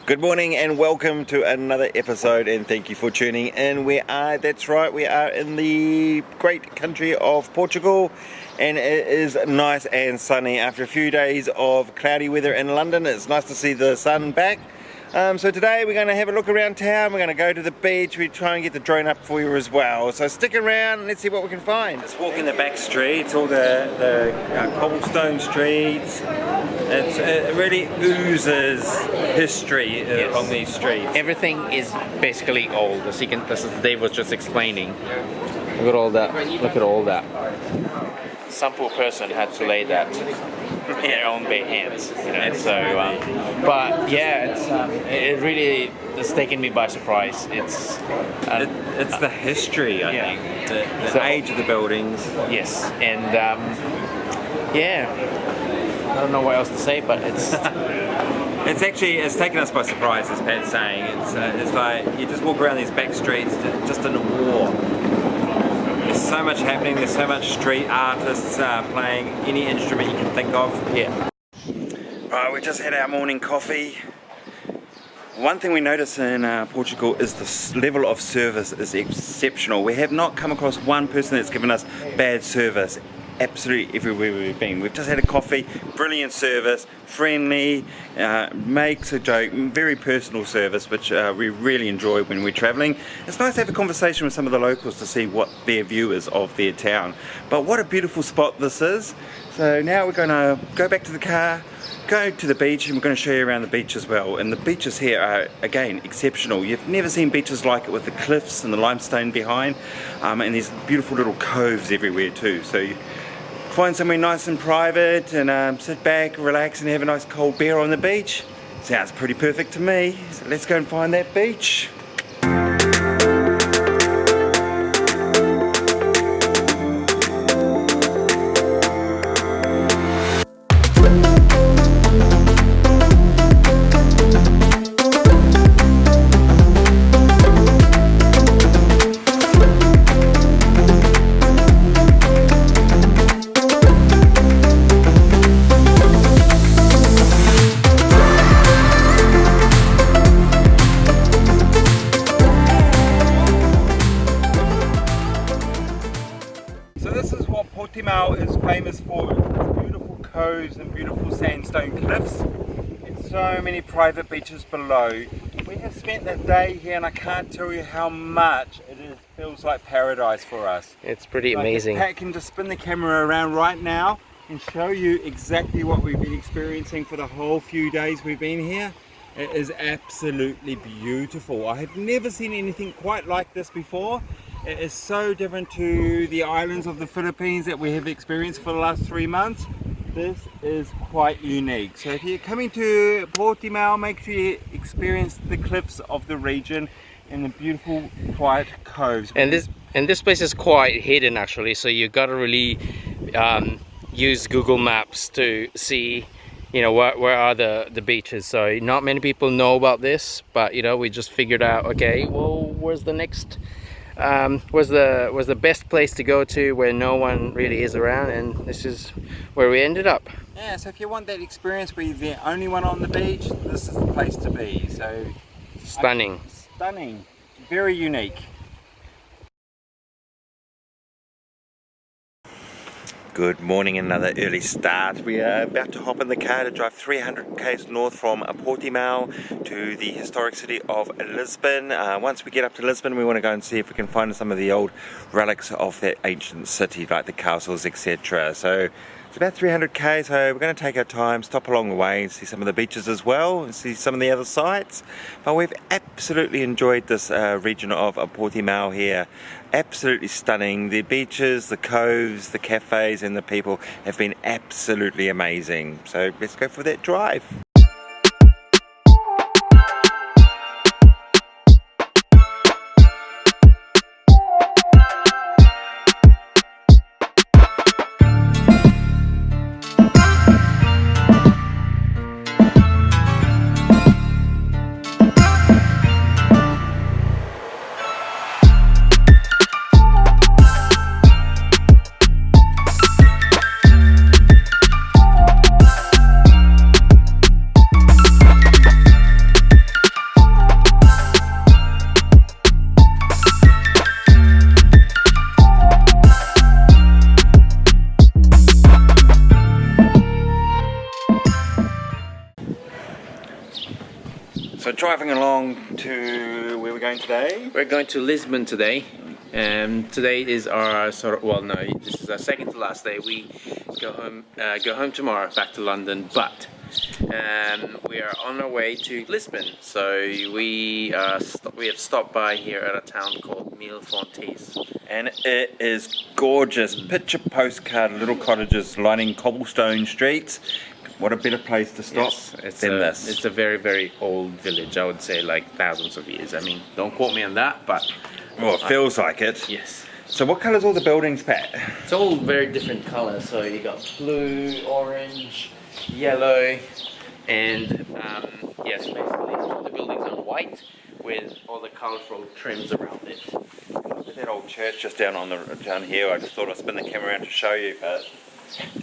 Good morning and welcome to another episode, and thank you for tuning in. That's right, we are in the great country of Portugal, and it is nice and sunny after a few days of cloudy weather in London. It's nice to see the sun back. So today we're going to have a look around town. We're going to go to the beach. We try and get the drone up for you as well. So stick around and let's see what we can find. Let's walk in the back streets, all the cobblestone streets. It really oozes history on these streets. Everything is basically old. As Dave was just explaining. Look at all that. Look at all that. Some poor person had to lay that in their own bare hands, you know. So, but yeah, it really has taken me by surprise. It's the history, I think, the age of the buildings. Yes, and yeah, I don't know what else to say, but it's it's taken us by surprise, as Pat's saying. It's like you just walk around these back streets, just in a war. There's so much happening, there's so much street artists playing any instrument you can think of. Yeah. Right, we just had our morning coffee. One thing we notice in Portugal is the level of service is exceptional. We have not come across one person that's given us bad service. Absolutely everywhere we've been. We've just had a coffee, brilliant service, friendly, makes a joke, very personal service, which we really enjoy when we're travelling. It's nice to have a conversation with some of the locals to see what their view is of their town. But what a beautiful spot this is. So now we're going to go back to the car, go to the beach, and we're going to show you around the beach as well. And the beaches here are, again, exceptional. You've never seen beaches like it, with the cliffs and the limestone behind, and there's beautiful little coves everywhere too. So you find somewhere nice and private and sit back, relax, and have a nice cold beer on the beach. Sounds pretty perfect to me. So let's go and find that beach. Portimao is famous for its beautiful coves and beautiful sandstone cliffs, and so many private beaches below. We have spent the day here, and I can't tell you how much feels like paradise for us. It's pretty amazing. Pat can just spin the camera around right now and show you exactly what we've been experiencing for the whole few days we've been here. It is absolutely beautiful. I have never seen anything quite like this before. It is so different to the islands of the Philippines that we have experienced for the last 3 months. This is quite unique. So if you're coming to Portimao, make sure you experience the cliffs of the region and the beautiful quiet coves. And this place is quite hidden actually, so you gotta really use Google Maps to see, you know, where are the beaches. So not many people know about this, but you know, we just figured out, okay, well, where's the next was the best place to go to where no one really is around, and this is where we ended up. Yeah, so if you want that experience where you're the only one on the beach, this is the place to be. So Stunning. stunning, very unique. Good morning, another early start. We are about to hop in the car to drive 300 k's north from Portimao to the historic city of Lisbon. Once we get up to Lisbon, we want to go and see if we can find some of the old relics of that ancient city, like the castles, etc. So it's about 300 k's, so we're going to take our time, stop along the way and see some of the beaches as well, and see some of the other sites. But we've absolutely enjoyed this region of Portimao here. Absolutely stunning. The beaches, the coves, the cafes and the people have been absolutely amazing. So let's go for that drive. So driving along to where we're going today? We're going to Lisbon today. Today is our this is our second to last day. We go home tomorrow, back to London, but we are on our way to Lisbon. So we have stopped by here at a town called Milfontes. And it is gorgeous. Picture postcard little cottages lining cobblestone streets. What a better place to stop than this. It's a very, very old village. I would say like thousands of years. I mean, don't quote me on that, but... Well, it feels like it. Yes. So what colour's all the buildings, Pat? It's all very different colours. So you got blue, orange, yellow, and yes, basically all the buildings are white with all the colourful trims around it. Look at that old church just down here. I just thought I'd spin the camera around to show you, but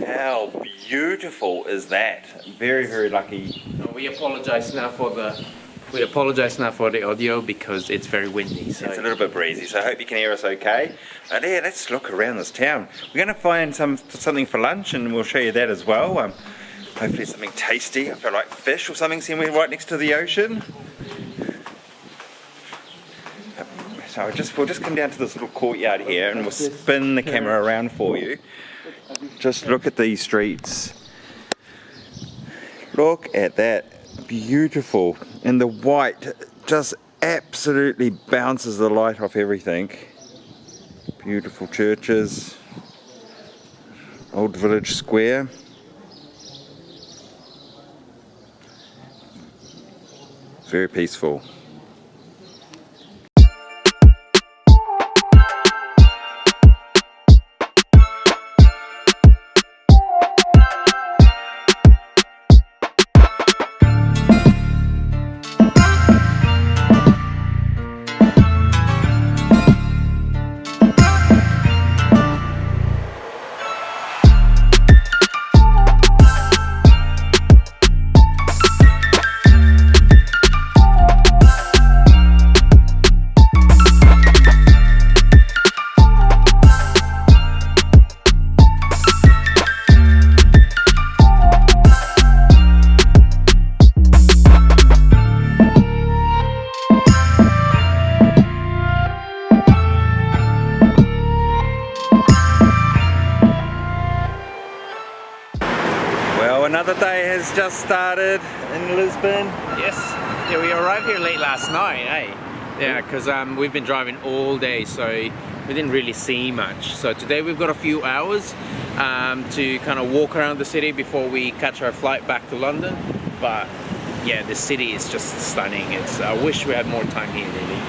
how beautiful is that? Very, very lucky. We apologise now for the audio because it's very windy. So it's a little bit breezy, so I hope you can hear us okay. But yeah, let's look around this town. We're going to find something for lunch, and we'll show you that as well. Hopefully something tasty. I feel like fish or something, seeing we're right next to the ocean. So we'll just come down to this little courtyard here, and we'll spin the camera around for you. Just look at these streets. Look at that. Beautiful. And the white just absolutely bounces the light off everything. Beautiful churches. Old village square. Very peaceful. Another day has just started in Lisbon. Yes, yeah, we arrived here late last night, eh? Yeah, because we've been driving all day, so we didn't really see much. So today we've got a few hours to kind of walk around the city before we catch our flight back to London. But yeah, the city is just stunning. I wish we had more time here, really.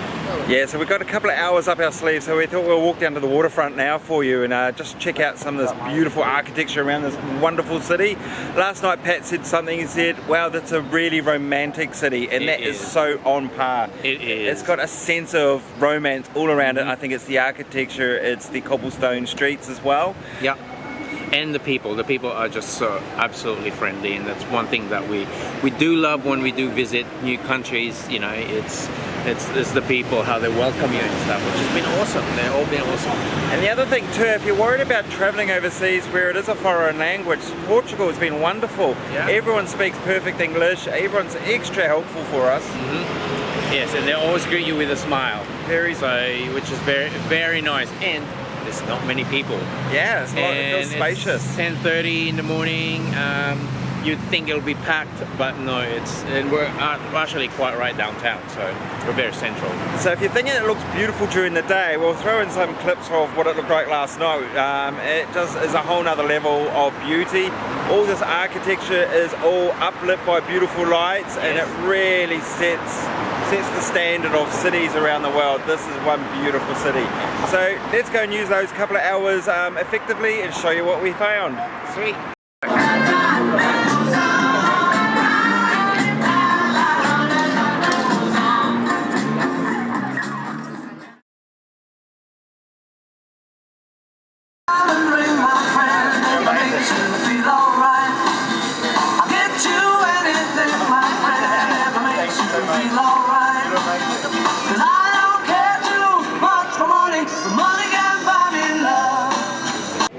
Yeah, so we've got a couple of hours up our sleeves, so we thought we'll walk down to the waterfront now for you and just check out some of this beautiful architecture around this wonderful city. Last night Pat said something, he said, wow, that's a really romantic city, and that is so on par. It is. It's got a sense of romance all around it. I think it's the architecture, it's the cobblestone streets as well. Yeah. And the people are just so absolutely friendly, and that's one thing that we do love when we do visit new countries. You know, it's the people, how they welcome you and stuff, which has been awesome. They've all been awesome. And the other thing too, if you're worried about travelling overseas where it is a foreign language, Portugal has been wonderful. Yeah. Everyone speaks perfect English. Everyone's extra helpful for us. Yes, and they always greet you with a smile. Which is very, very nice. And there's not many people. Yeah, it feels spacious. It's 10:30 in the morning. You'd think it'll be packed, but no, we're actually quite right downtown, so we're very central. So if you're thinking it looks beautiful during the day, we'll throw in some clips of what it looked like last night. It just is a whole nother level of beauty. All this architecture is all uplit by beautiful lights, and it really sets the standard of cities around the world. This is one beautiful city. So let's go and use those couple of hours effectively and show you what we found. Sweet.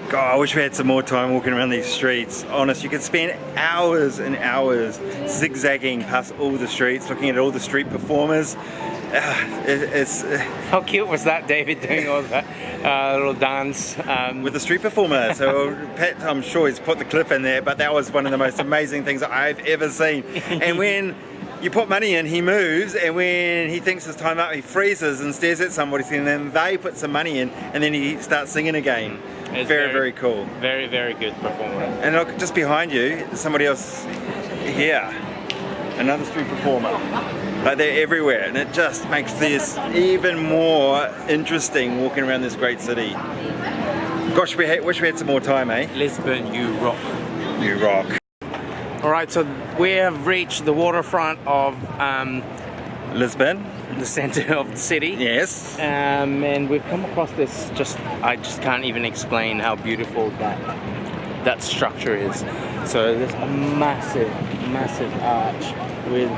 God, I wish we had some more time walking around these streets. Honest, you could spend hours and hours zigzagging past all the streets, looking at all the street performers. How cute was that, David, doing all that little dance? With the street performer. So Pat, I'm sure he's put the clip in there, but that was one of the most amazing things that I've ever seen. And when you put money in, he moves, and when he thinks it's time up, he freezes and stares at somebody, and then they put some money in, and then he starts singing again. It's very cool. Very, very good performer. And look, just behind you, somebody else here. Another street performer. Like, they're everywhere, and it just makes this even more interesting walking around this great city. Gosh, wish we had some more time, eh? Lisbon, you rock. You rock. Alright, so we have reached the waterfront of Lisbon. The center of the city. Yes. And we've come across this, I just can't even explain how beautiful that structure is. So there's a massive arch with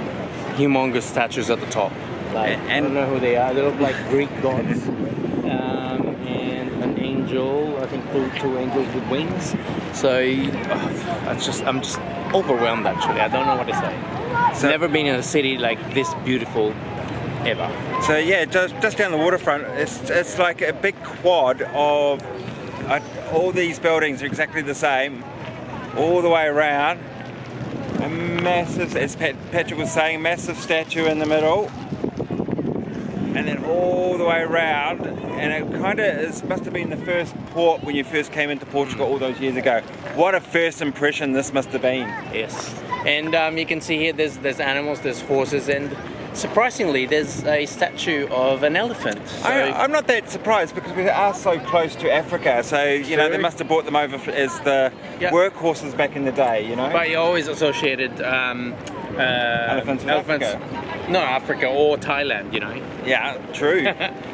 humongous statues at the top. Like, I don't know who they are. They look like Greek gods. And an angel, I think two angels with wings. So I'm just overwhelmed actually. I don't know what to say. So, never been in a city like this beautiful ever. So yeah, just down the waterfront, it's like a big quad of all these buildings are exactly the same, all the way around. A massive, as Patrick was saying, massive statue in the middle, and then all the way around. And it kind of must have been the first port when you first came into Portugal all those years ago. What a first impression this must have been. Yes, and you can see here there's animals, there's horses, and surprisingly, there's a statue of an elephant. So I'm not that surprised because we are so close to Africa. So, you know, they must have brought them over as the workhorses back in the day, you know? But you always associated elephants with Africa. No, Africa or Thailand, you know? Yeah, true.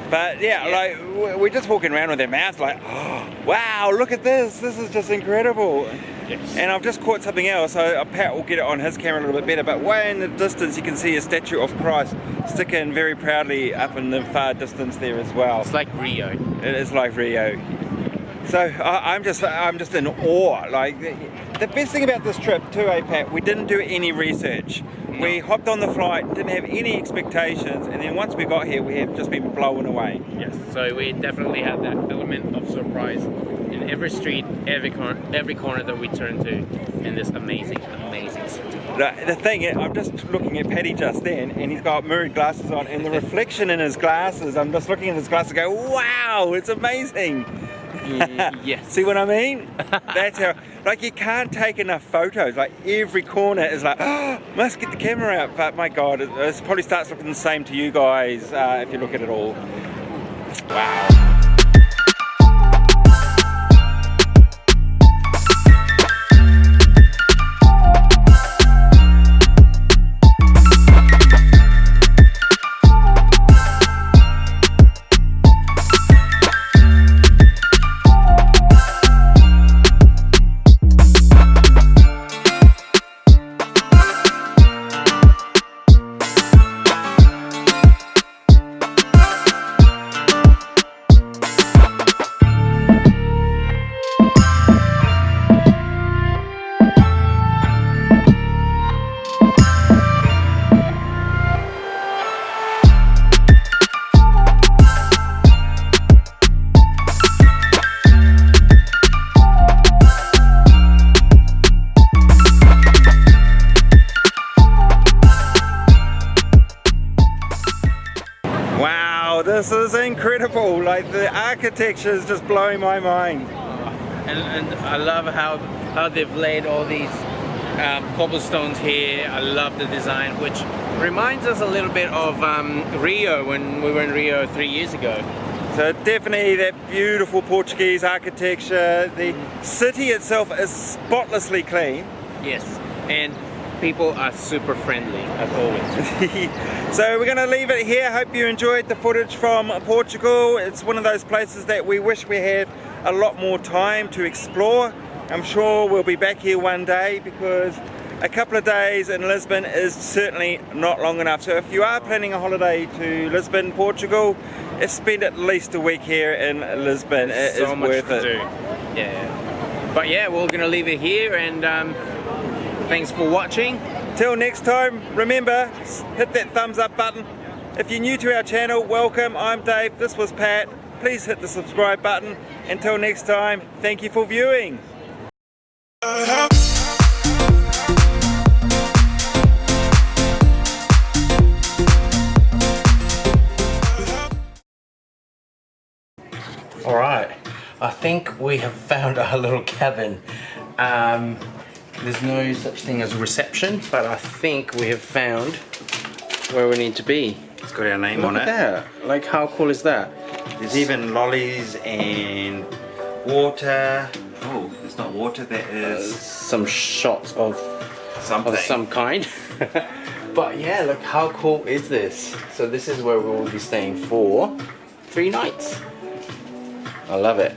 But yeah, like, we're just walking around with their mouths like, oh, wow, look at this. This is just incredible. Yes. And I've just caught something else, so Pat will get it on his camera a little bit better, but way in the distance you can see a statue of Christ sticking very proudly up in the far distance there as well. It's like Rio. It is like Rio. So I'm just in awe. Like, the best thing about this trip too, Pat, we didn't do any research. No. We hopped on the flight, didn't have any expectations, and then once we got here we have just been blown away. Yes, so we definitely had that element of surprise in every street, every corner that we turn to in this amazing city. The thing is, I'm just looking at Paddy just then, and he's got mirrored glasses on, and the reflection in his glasses, I'm just looking at his glasses and go, wow, it's amazing. Yes. See what I mean? That's how, like, you can't take enough photos. Like, every corner is like, oh, must get the camera out. But my God, it probably starts looking the same to you guys if you look at it all. Wow. Wow, this is incredible. Like, the architecture is just blowing my mind. And I love how they've laid all these cobblestones here. I love the design, which reminds us a little bit of Rio, when we were in Rio 3 years ago. So definitely that beautiful Portuguese architecture. The city itself is spotlessly clean. Yes, and people are super friendly as always. So we're going to leave it here. Hope you enjoyed the footage from Portugal. It's one of those places that we wish we had a lot more time to explore. I'm sure we'll be back here one day, because a couple of days in Lisbon is certainly not long enough. So if you are planning a holiday to Lisbon, Portugal, spend at least a week here in Lisbon. It is worth it. Yeah. But yeah, we're gonna leave it here, and thanks for watching. Till next time, remember, hit that thumbs up button. If you're new to our channel, welcome. I'm Dave, this was Pat. Please hit the subscribe button. Until next time, thank you for viewing. Alright, I think we have found our little cabin. There's no such thing as a reception, but I think we have found where we need to be. It's got our name Look on at it. that. Like, how cool is that? There's even lollies and water. Oh, it's not water, that is Some shots of something. some kind. But yeah, look, how cool is this? So this is where we will be staying for 3 nights. I love it.